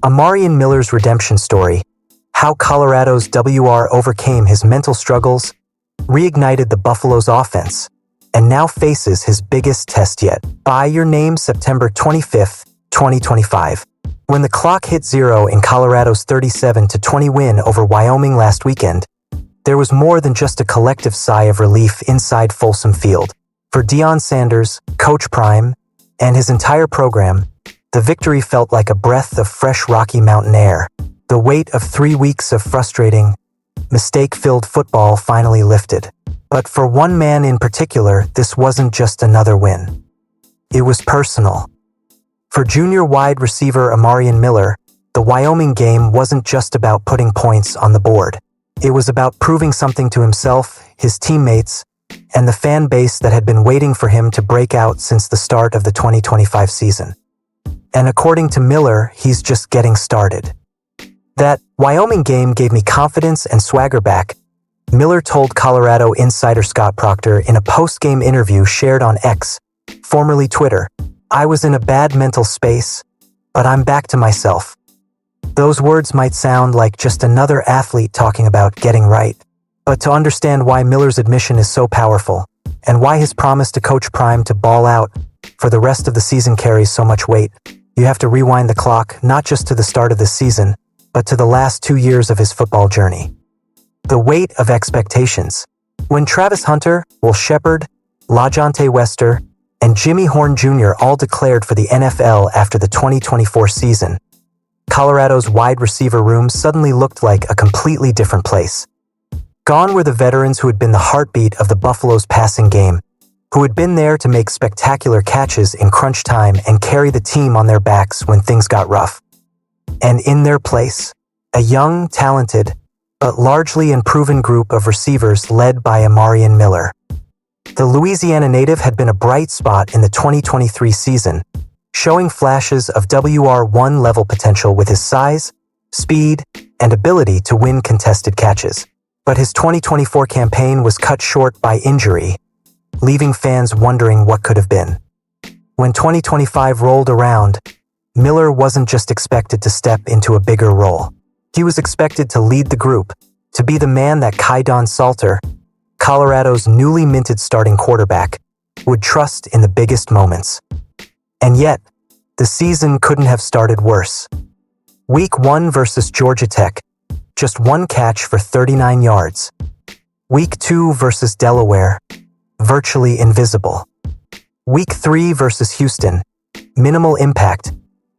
Amarian Miller's redemption story, how Colorado's WR overcame his mental struggles, reignited the Buffalo's offense, and now faces his biggest test yet. Buy your name September 25, 2025. When the clock hit zero in Colorado's 37-20 win over Wyoming last weekend, there was more than just a collective sigh of relief inside Folsom Field. For Deion Sanders, Coach Prime, and his entire program, the victory felt like a breath of fresh Rocky Mountain air. The weight of 3 weeks of frustrating, mistake-filled football finally lifted. But for one man in particular, this wasn't just another win. It was personal. For junior wide receiver Amarian Miller, the Wyoming game wasn't just about putting points on the board. It was about proving something to himself, his teammates, and the fan base that had been waiting for him to break out since the start of the 2025 season. And according to Miller, he's just getting started. That Wyoming game gave me confidence and swagger back, Miller told Colorado insider Scott Proctor in a post-game interview shared on X, formerly Twitter. I was in a bad mental space, but I'm back to myself. Those words might sound like just another athlete talking about getting right. But to understand why Miller's admission is so powerful, and why his promise to Coach Prime to ball out for the rest of the season carries so much weight, you have to rewind the clock not just to the start of this season, but to the last 2 years of his football journey. The weight of expectations. When Travis Hunter, Will Shepard, LaJohntay Wester, and Jimmy Horn Jr. all declared for the NFL after the 2024 season, Colorado's wide receiver room suddenly looked like a completely different place. Gone were the veterans who had been the heartbeat of the Buffalo's passing game, who had been there to make spectacular catches in crunch time and carry the team on their backs when things got rough. And in their place, a young, talented, but largely unproven group of receivers led by Amarian Miller. The Louisiana native had been a bright spot in the 2023 season, showing flashes of WR1 level potential with his size, speed, and ability to win contested catches. But his 2024 campaign was cut short by injury, leaving fans wondering what could have been. When 2025 rolled around, Miller wasn't just expected to step into a bigger role. He was expected to lead the group, to be the man that Kaidon Salter, Colorado's newly minted starting quarterback, would trust in the biggest moments. And yet, the season couldn't have started worse. Week 1 versus Georgia Tech, just one catch for 39 yards. Week 2 versus Delaware, virtually invisible. Week 3 versus Houston, minimal impact,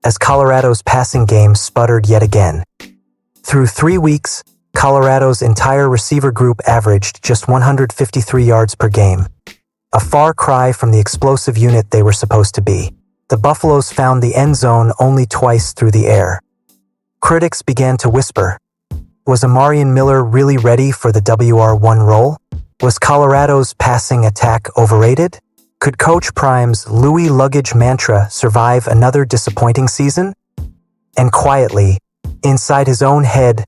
as Colorado's passing game sputtered yet again. Through 3 weeks, Colorado's entire receiver group averaged just 153 yards per game, a far cry from the explosive unit they were supposed to be. The Buffaloes found the end zone only twice through the air. Critics began to whisper, was Amarian Miller really ready for the WR1 role? Was Colorado's passing attack overrated? Could Coach Prime's Louis luggage mantra survive another disappointing season? And quietly, inside his own head,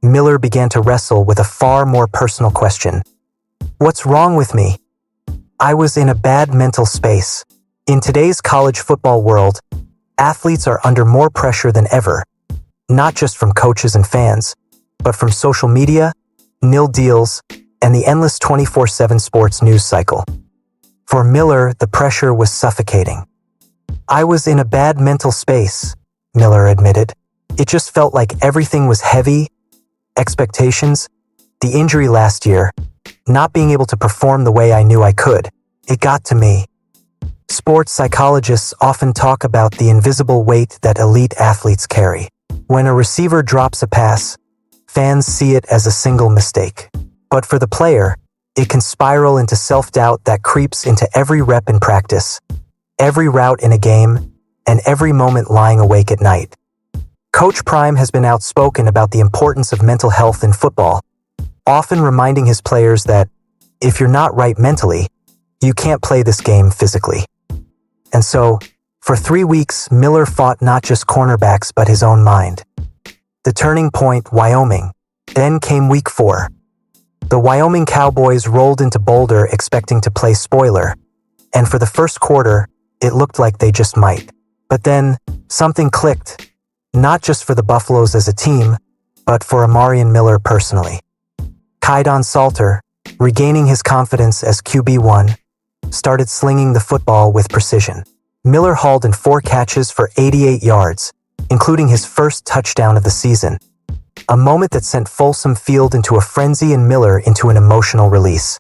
Miller began to wrestle with a far more personal question. What's wrong with me? I was in a bad mental space. In today's college football world, athletes are under more pressure than ever, not just from coaches and fans, but from social media, nil deals, and the endless 24/7 sports news cycle. For Miller, the pressure was suffocating. I was in a bad mental space, Miller admitted. It just felt like everything was heavy, expectations, the injury last year, not being able to perform the way I knew I could. It got to me. Sports psychologists often talk about the invisible weight that elite athletes carry. When a receiver drops a pass, fans see it as a single mistake. But for the player, it can spiral into self-doubt that creeps into every rep in practice, every route in a game, and every moment lying awake at night. Coach Prime has been outspoken about the importance of mental health in football, often reminding his players that, if you're not right mentally, you can't play this game physically. And so, for 3 weeks, Miller fought not just cornerbacks but his own mind. The turning point, Wyoming. Then came week 4. The Wyoming Cowboys rolled into Boulder expecting to play spoiler, and for the first quarter, it looked like they just might. But then, something clicked. not just for the Buffaloes as a team, but for Amarian Miller personally. Kaidon Salter, regaining his confidence as QB1, started slinging the football with precision. Miller hauled in 4 catches for 88 yards, including his first touchdown of the season, a moment that sent Folsom Field into a frenzy and Miller into an emotional release.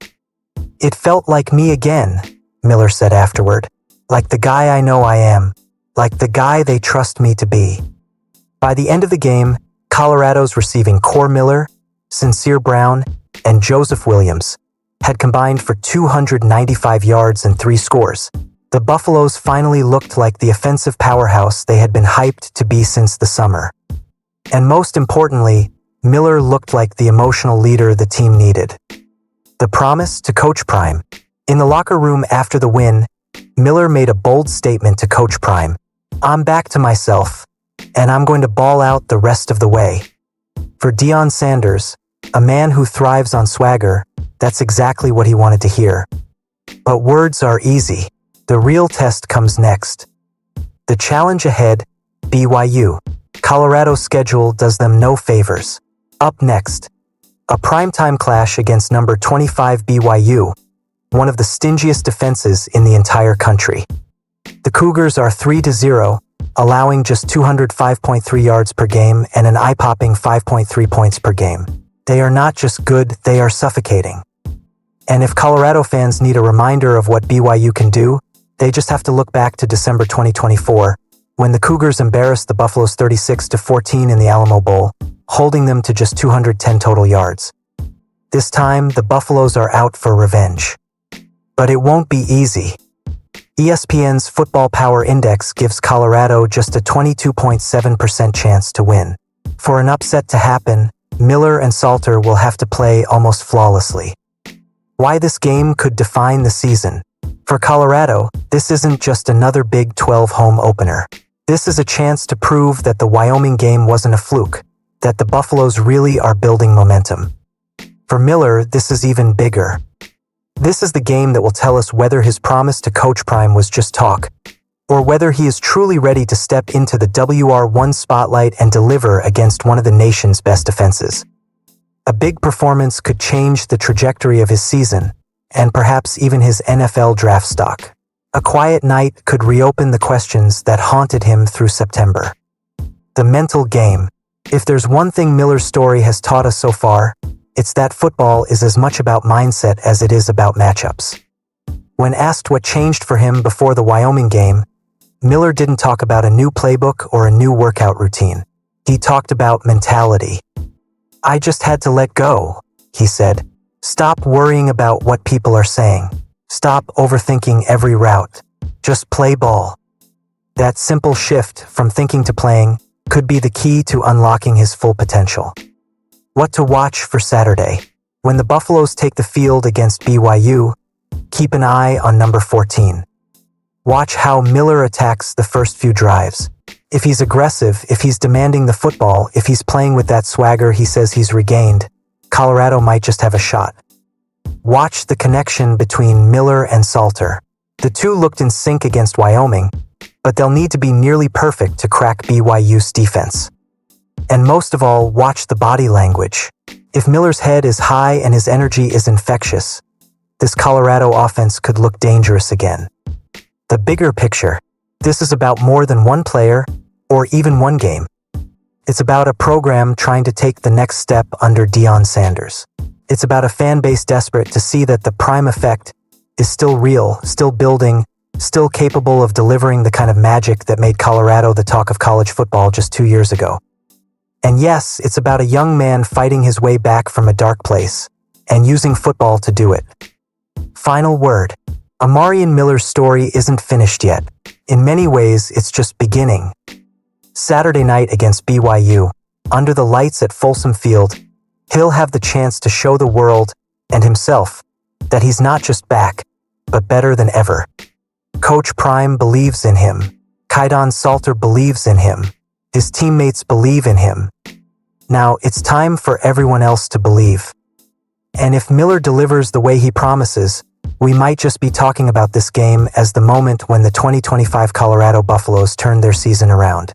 "It felt like me again," Miller said afterward. "Like the guy I know I am. Like the guy they trust me to be." By the end of the game, Colorado's receiving Core Miller, Sincere Brown, and Joseph Williams had combined for 295 yards and 3 scores. The Buffaloes finally looked like the offensive powerhouse they had been hyped to be since the summer. And most importantly, Miller looked like the emotional leader the team needed. The promise to Coach Prime. In the locker room after the win, Miller made a bold statement to Coach Prime. "I'm back to myself, and I'm going to ball out the rest of the way." For Deion Sanders, a man who thrives on swagger, that's exactly what he wanted to hear. But words are easy. The real test comes next. The challenge ahead, BYU. Colorado's schedule does them no favors. Up next, a primetime clash against number 25 BYU, one of the stingiest defenses in the entire country. The Cougars are 3-0, allowing just 205.3 yards per game and an eye-popping 5.3 points per game. They are not just good, they are suffocating. And if Colorado fans need a reminder of what BYU can do, they just have to look back to December 2024, when the Cougars embarrassed the Buffaloes 36-14 in the Alamo Bowl, holding them to just 210 total yards. This time, the Buffaloes are out for revenge. But it won't be easy. ESPN's Football Power Index gives Colorado just a 22.7% chance to win. For an upset to happen, Miller and Salter will have to play almost flawlessly. Why this game could define the season. For Colorado, this isn't just another Big 12 home opener. This is a chance to prove that the Wyoming game wasn't a fluke, that the Buffaloes really are building momentum. For Miller, this is even bigger. This is the game that will tell us whether his promise to Coach Prime was just talk, or whether he is truly ready to step into the WR1 spotlight and deliver against one of the nation's best defenses. A big performance could change the trajectory of his season, and perhaps even his NFL draft stock. A quiet night could reopen the questions that haunted him through September. The mental game. If there's one thing Miller's story has taught us so far, it's that football is as much about mindset as it is about matchups. When asked what changed for him before the Wyoming game, Miller didn't talk about a new playbook or a new workout routine. He talked about mentality. "I just had to let go," he said. "Stop worrying about what people are saying. Stop overthinking every route. Just play ball." That simple shift from thinking to playing could be the key to unlocking his full potential. What to watch for Saturday. When the Buffaloes take the field against BYU, keep an eye on number 14. Watch how Miller attacks the first few drives. If he's aggressive, if he's demanding the football, if he's playing with that swagger he says he's regained, Colorado might just have a shot. Watch the connection between Miller and Salter. The two looked in sync against Wyoming, but they'll need to be nearly perfect to crack BYU's defense. And most of all, watch the body language. If Miller's head is high and his energy is infectious, this Colorado offense could look dangerous again. The bigger picture. This is about more than one player, or even one game. It's about a program trying to take the next step under Deion Sanders. It's about a fan base desperate to see that the Prime effect is still real, still building, still capable of delivering the kind of magic that made Colorado the talk of college football just 2 years ago. And yes, it's about a young man fighting his way back from a dark place, and using football to do it. Final word. Amarian Miller's story isn't finished yet. In many ways, it's just beginning. Saturday night against BYU, under the lights at Folsom Field, he'll have the chance to show the world, and himself, that he's not just back, but better than ever. Coach Prime believes in him. Kaidon Salter believes in him. His teammates believe in him. Now, it's time for everyone else to believe. And if Miller delivers the way he promises, we might just be talking about this game as the moment when the 2025 Colorado Buffaloes turned their season around.